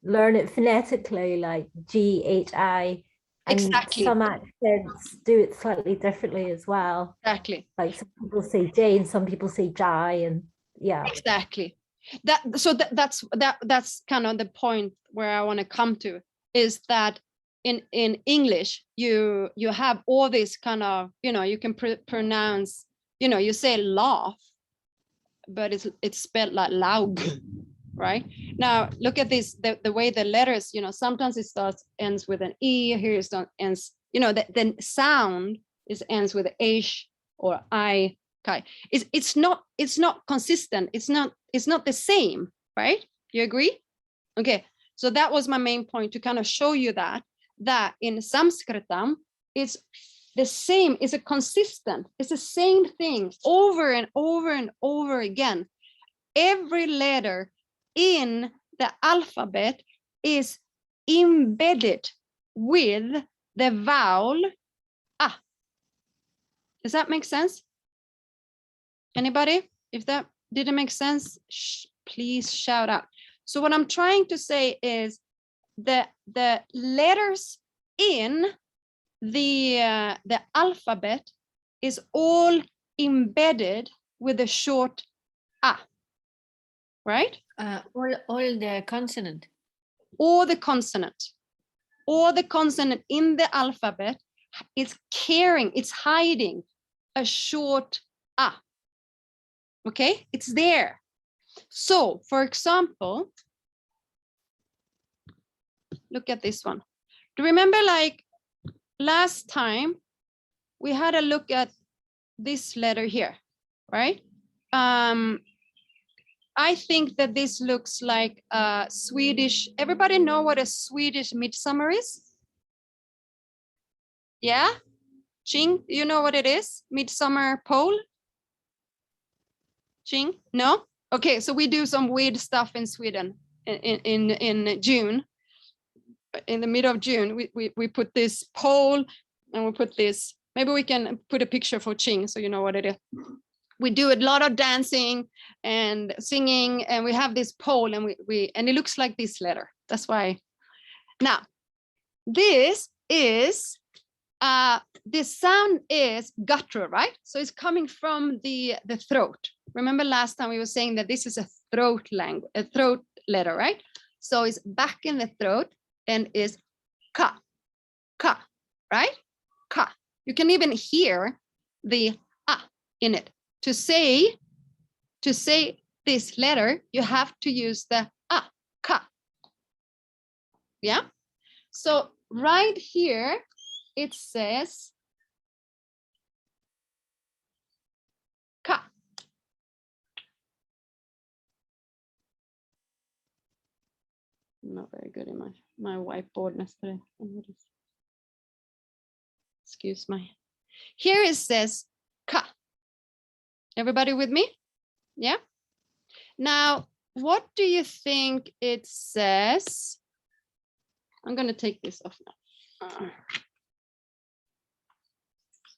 learn it phonetically, like G-H-I. And Exactly. some accents do it slightly differently as well. Exactly. Like some people say J and some people say Jai, and yeah. Exactly. That's kind of the point where I want to come to, is that in English you have all this kind of, you know, you can pronounce, you know, you say laugh, but it's spelled like laug, right? Now look at this, the way the letters, you know, sometimes it ends with an E, here it ends, you know, the sound ends with H or I. Okay, it's not consistent, it's not the same, right? You agree? Okay, so that was my main point, to kind of show you that in Sanskritam it's the same, it's a consistent, it's the same thing over and over and over again. Every letter in the alphabet is embedded with the vowel A. Does that make sense? Anybody? If that didn't make sense, please shout out. So what I'm trying to say is the letters in the alphabet is all embedded with a short A, right? All the consonant. Or the consonant in the alphabet is carrying, it's hiding a short A. Okay, it's there. So for example, look at this one. Do you remember, like last time we had a look at this letter here, right? I think that this looks like a Swedish. Everybody know what a Swedish midsummer is? Yeah? Ching, you know what it is? Midsummer pole? Ching? No? Okay, so we do some weird stuff in Sweden in June. In the middle of June, we put this pole and we put this, maybe we can put a picture for Ching so you know what it is. We do a lot of dancing and singing, and we have this pole, and and it looks like this letter. That's why. Now, this is the sound is guttural, right? So it's coming from the throat. Remember last time we were saying that this is a throat language, a throat letter, right? So it's back in the throat and is ka, right? Ka. You can even hear the a in it. To say this letter, you have to use the a, ka. Yeah. So right here, it says ka. I'm not very good in my whiteboardness today. Excuse me. Here it says ka. Everybody with me? Yeah. Now, what do you think it says? I'm going to take this off now.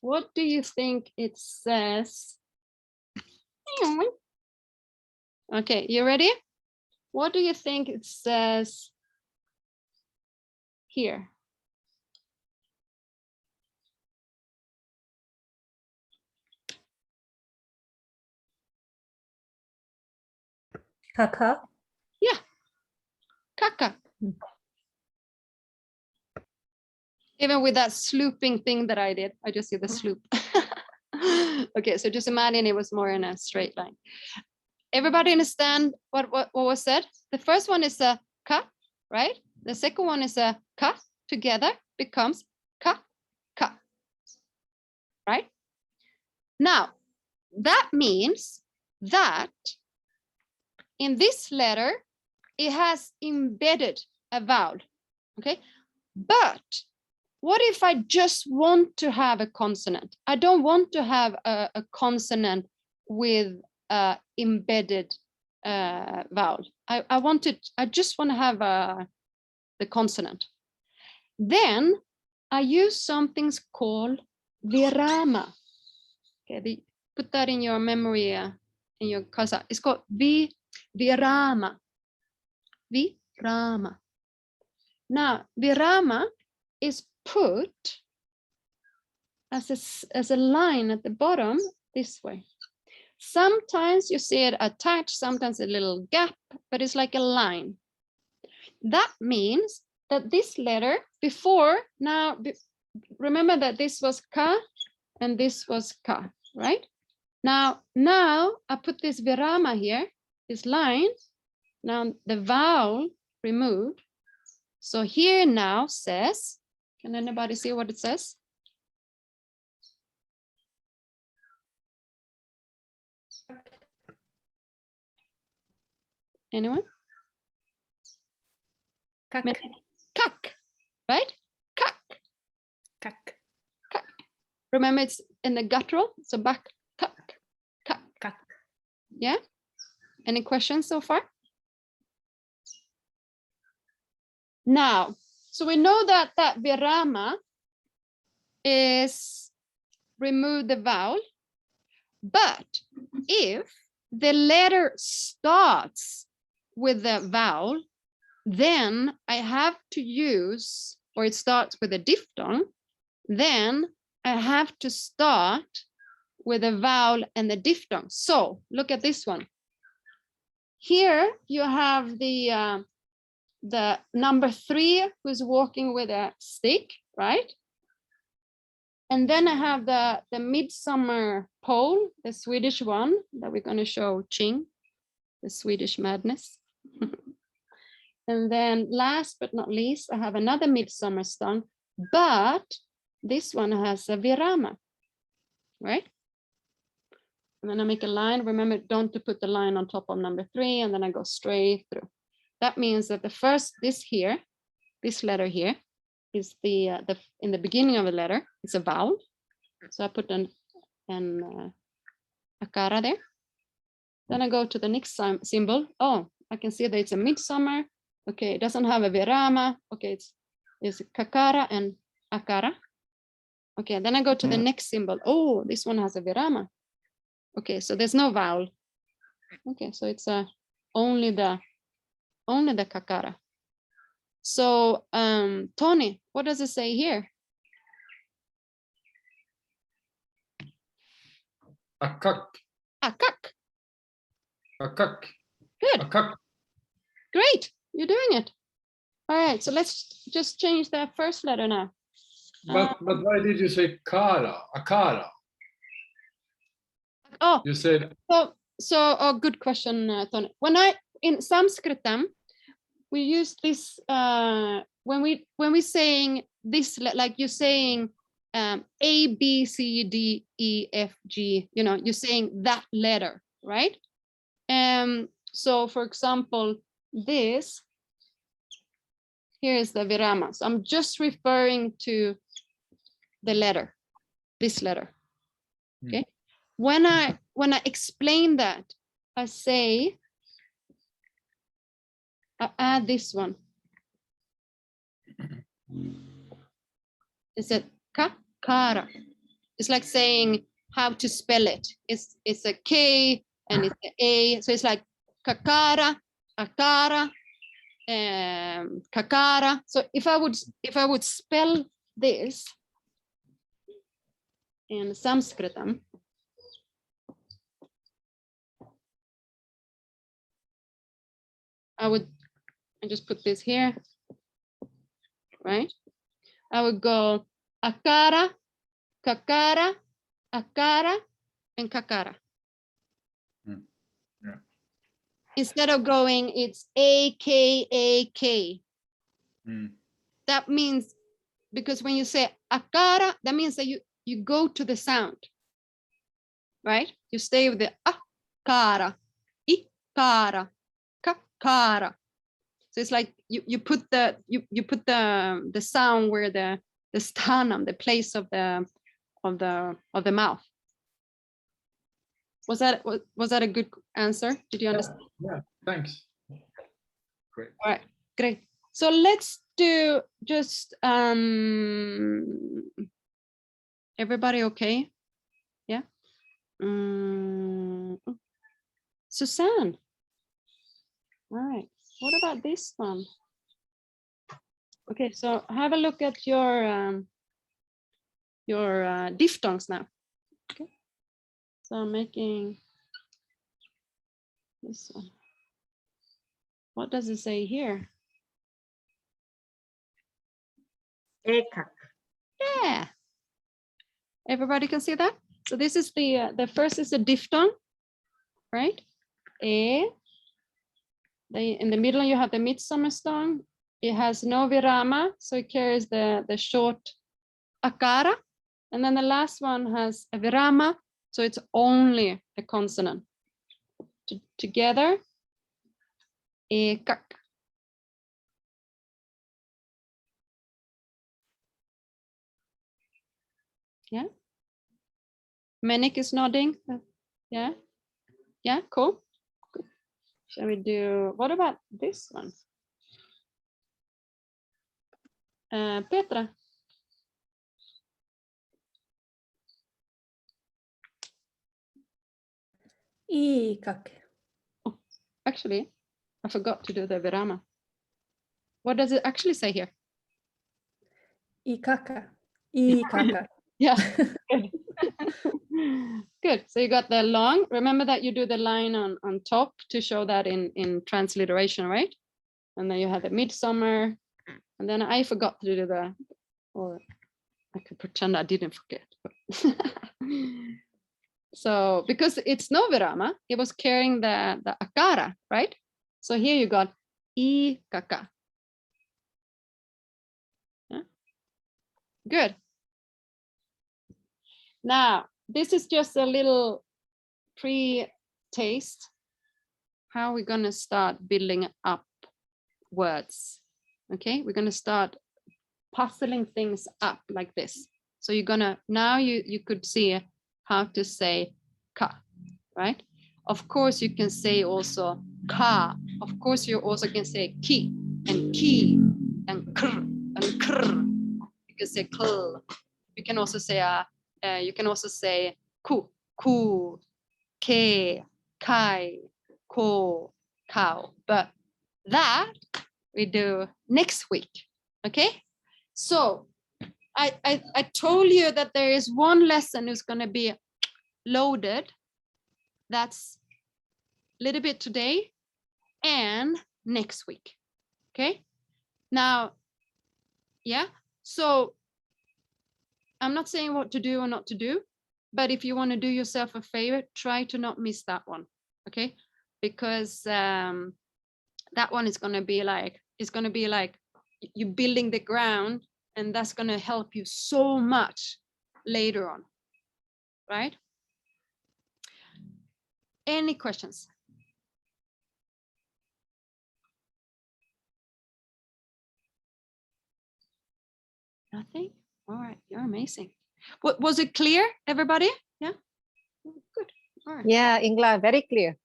What do you think it says? Okay, you ready? What do you think it says here? Kaka. Yeah, kaka. Even with that slooping thing that I did, I just did the sloop. Okay, so just imagine it was more in a straight line. Everybody understand what was said? The first one is a ka, right? The second one is a ka, together becomes ka, ka, right? Now, that means that in this letter, it has embedded a vowel, okay? But what if I just want to have a consonant? I don't want to have a consonant with embedded vowel. I just want to have the consonant. Then I use something called virama. Okay, put that in your memory, in your casa. It's called virama. Virama. Now, virama is put as a line at the bottom this way. Sometimes you see it attached, sometimes a little gap, but it's like a line. That means that this letter before, now, remember that this was ka and this was ka, right? Now I put this virama here, this line. Now the vowel removed. So here now says, can anybody see what it says? Anyone? Kak. Kak, right? Kak. Kak. Kak. Remember, it's in the guttural, so back, kak, kak. Kak. Yeah? Any questions so far? Now, so we know that virama is remove the vowel, but if the letter starts with the vowel, then I have to use, or it starts with a diphthong, then I have to start with a vowel and the diphthong. So look at this one. Here you have the number 3 who's walking with a stick, right? And then I have the midsummer pole, the Swedish one that we're going to show Ching, the Swedish madness. And then last but not least, I have another midsummer stone, but this one has a virama, right? And then I make a line. Remember, don't to put the line on top of number 3, and then I go straight through. That means that the first, this letter here is in the beginning of a letter, it's a vowel. So I put an akara there. Then I go to the next symbol. Oh, I can see that it's a midsummer. Okay, it doesn't have a virama. Okay, it's kakara and akara. Okay, then I go to the next symbol. Oh, this one has a virama. Okay, so there's no vowel. Okay, so it's only the kakara. So Tony, what does it say here? Akak. Akak. Akak. Good. Akak. Great, you're doing it. All right, so let's just change that first letter now. But why did you say kara? Akara. Oh, You said so So, oh, good question, Tony. In Sanskritam, we use this when we saying this, like you're saying A, B, C, D, E, F, G. You know, you're saying that letter, right? So, for example, this here is the virama. So I'm just referring to the letter, this letter. Okay. When I explain that, I say, I add this one. It's a kakara. It's like saying how to spell it. It's a K and it's an A. So it's like kakara, akara, kakara. So if I would spell this in Sanskritam, I just put this here, right? I would go akara, kakara, akara, and kakara. Yeah. Instead of going, it's A-K-A-K. That means, because when you say akara, that means that you go to the sound, right? You stay with the akara, ikara, kakara. So it's like you put the sound where the sternum, the place of the mouth. Was that a good answer? Did you understand? Yeah, thanks. Great. All right, great. So let's do just everybody okay? Yeah. Suzanne. All right. What about this one? Okay, so have a look at your diphthongs now. Okay. So I'm making this one. What does it say here? Ekak. Yeah. Everybody can see that? So this is the first is a diphthong, right? E. In the middle you have the midsummer song. It has no virama, so it carries the short akara. And then the last one has a virama, so it's only the consonant. Together, ekak. Yeah. Menik is nodding. Yeah. Yeah, cool. Good. Shall we do, what about this one? Petra. Ikak. Oh, actually, I forgot to do the virama. What does it actually say here? Ikaka. Ikaka. Yeah. Good. Good. So you got the long. Remember that you do the line on top to show that in transliteration, right? And then you have the midsummer. And then I forgot to do or I could pretend I didn't forget. So because it's no virama, it was carrying the akara, right? So here you got ikaka. Yeah. Good. Now, this is just a little pre-taste. How we're going to start building up words. Okay, we're going to start puzzling things up like this. So you're going to, now you could see how to say ka, right? Of course, you can say also ka. Of course, you also can say ki and kr and kr. You can say kl. You can also say ku, ke, kai, ko, cow. But that we do next week. Okay. So I told you that there is one lesson who's going to be loaded. That's a little bit today and next week. Okay. Now, yeah. So I'm not saying what to do or not to do, but if you want to do yourself a favor, try to not miss that one. okay? Because that one is going to be like, you building the ground, and that's going to help you so much later on, right? Any questions? Nothing? All right, you're amazing. What, was it clear, everybody? Yeah, good. All right, Yeah, Ingla, very clear.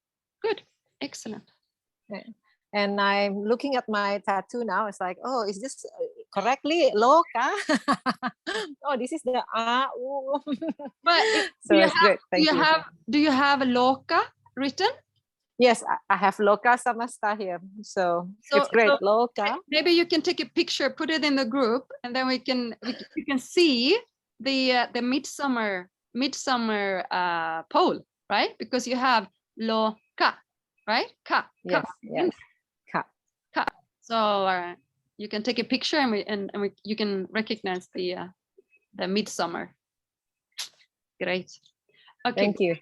good, excellent. And I'm looking at my tattoo now. It's like, oh, is this correctly loka? Oh, this is the But so it's great. Thank you. Do you have a loka written? Yes, I have loka samasta here. So it's great. Loka. Maybe you can take a picture, put it in the group, and then you can see the midsummer pole, right? Because you have loka, right? Ka. Yes, yes. Ka. So you can take a picture, and you can recognize the midsummer. Great. Okay. Thank you.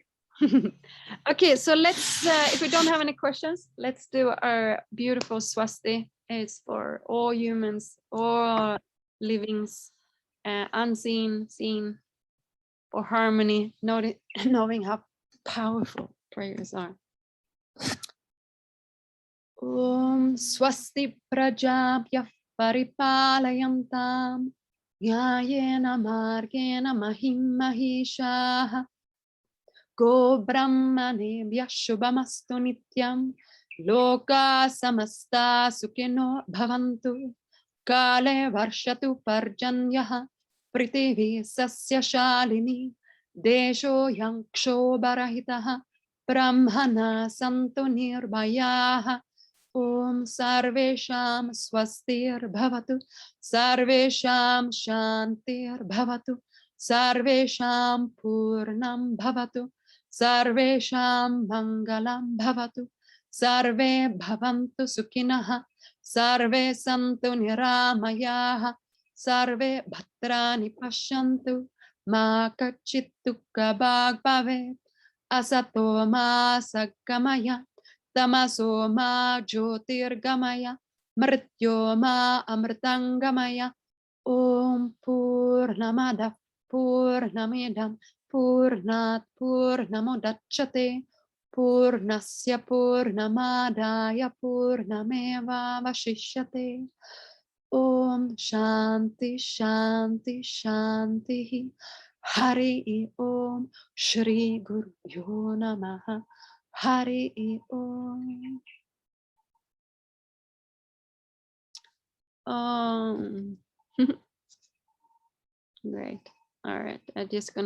Okay, so let's, if we don't have any questions, let's do our beautiful swasti. It's for all humans, all livings, unseen, seen, for harmony, knowing how powerful prayers are. Swasti prajabhya paripalayantam nyayena margena mahim mahishaha Go Brahmanebhya Shubhamastu Nityam Loka Samasta Sukhino Bhavantu Kale Varshatu Parjanyaha Prithivi Sasya Shalini Desho Yanksho Barahitaha Brahmana Santu Nirbhayaha Om Sarvesham Swastir Bhavatu Sarvesham Shantir Bhavatu Sarvesham Purnam Bhavatu Sarvesham Mangalam Bhavatu Sarve Bhavantu Sukhinaha Sarve Santu Niramayaha Sarve Bhadrani Pashantu Ma Kachit Dukkha Bhag Bhavet Asato Ma Sagamaya Tamaso Ma Jyotirgamaya Mrityo Ma Amritangamaya Om Purnamada Purnamidam Purnat Purnamudachyate Purnasya Purnamadaya Purnameva Vashishyate Om Shanti Shanti Shanti Hari Om Shri Guru Yo Namaha Hari Om Great. All right. I'm just gonna